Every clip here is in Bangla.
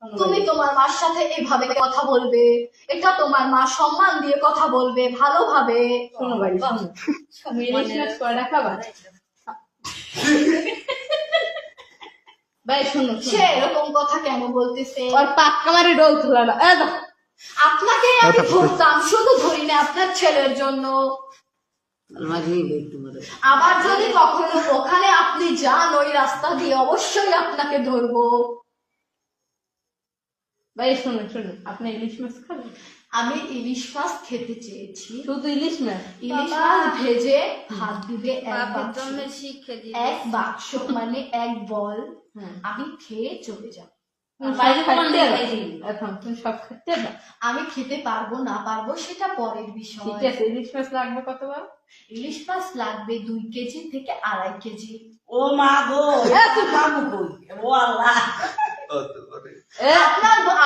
তুমি তোমার মার সাথে এইভাবে কথা বলবে, এটা তোমার মা সম্মান দিয়ে কথা বলবে ভালোভাবে। শোনো ভাই, শোনো, তুমি ইলিশ মাছ কয়টা খাবা? ভাই শোনো, সে এরকম কথা কেন বলতেছে? ওর পাক্কা মারি ডোল তুলা না। আপনাকে আমি ধরতাম, শুধু ধরি না আপনার ছেলের জন্য। আবার যদি কখনো ওখানে আপনি যান ওই রাস্তা দিয়ে, অবশ্যই আপনাকে ধরবো। ভাই শোনো শোনো, আপনি ইলিশ মাছ খাবেন? আমি ইলিশ মাছ খেতে চেয়েছি। শুধু ইলিশ মাছ? ইলিশ মাছ ভেজে ভাত দিবে এক বাক্স, মানে এক বল। আমি খেয়ে চলে যাব। আমি খেতে পারবো না পারবো সেটা পরের বিষয়। ঠিক আছে, ইলিশ মাছ লাগবে কতবার? ইলিশ মাছ লাগবে 2 কেজি থেকে 2.5 কেজি। ও মা গো, ও আল্লাহ।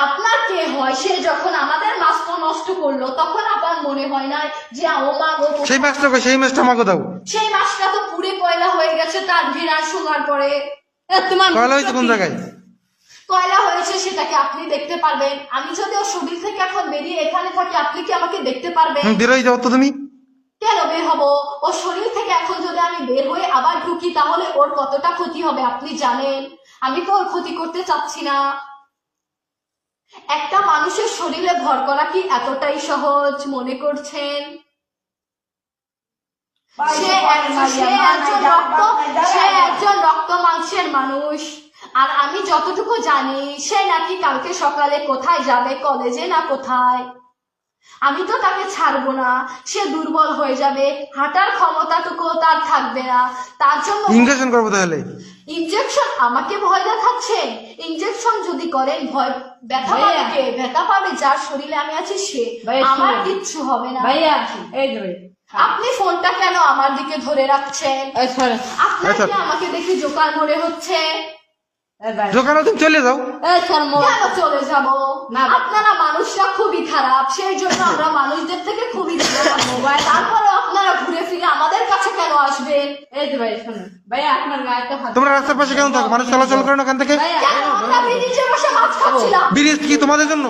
আপনার কে হয়? সে যখন আমাদের মাছটা নষ্ট করলো তখন আপনার মনে হয় না যে ও মা গো, সেই মাছটা আমাকে দাও। সেই মাছটা তো পুড়ে কয়লা হয়ে গেছে তার ঘৃণার শোনার পরে। তোমার কয়লা হয়েছে কোন জায়গায়? কয়লা হয়েছে সেটাকে আপনি দেখতে পারবেন। আমি যদি ওর শরীর থেকে এখন বেরিয়ে এখানে থাকি, আপনি কি আমাকে দেখতে পারবেন? বেরোয় যাও তো তুমি। কেন বের হবো? ওর শরীর থেকে এখন যদি আমি বের হয়ে আবার ঢুকি তাহলে ওর কতটা ক্ষতি হবে আপনি জানেন। আমি তো ওর ক্ষতি করতে চাচ্ছি না। একটা মানুষের শরীরে ভর করা কি এতটাই সহজ মনে করছেন? সে একজন রক্ত মাংসের মানুষ। আর আমি যতটুকু জানি সে নাকি কালকে সকালে কোথায় যাবে, কলেজে না কোথায়। আমি তো তাকে ছাড়বো না। সে দুর্বল হয়ে যাবে, হাঁটার ক্ষমতাটুকু তার থাকবে না। তার জন্য ইনজেকশন করবো তাহলে। ইনজেকশন? আমাকে ভয় দেখাচ্ছেন? ইনজেকশন যদি করেন ভয় ব্যথা পাবে কে? ব্যথা পাবে যার শরীরে আমি আছি সে। আমার কিচ্ছু হবে না। ভাইয়া এই যে আপনি ফোনটা কেন আমার দিকে ধরে রাখছেন? আপনার কি আমাকে দেখে জোকার মনে হচ্ছে? দোকানে তুমি চলে যাও। কেন চলে যাব? আপনারা মানুষরা খুবই খারাপ, সেই জন্য আমরা মানুষদের থেকে খুবই দূরে। তারপরে আপনারা ঘুরে ফিরে আমাদের কাছে কেন আসবেন? এই যে ভাই শোনো, ভাইয়া আপনার গায়ে তো হাত। তোমরা রাস্তার পাশে কেন থাকো? মানুষ চলাচল করে না ওখান থেকে। আমরা ব্রিজে বসে মাছ খাচ্ছিলাম। ব্রিজ কি তোমাদের জন্য?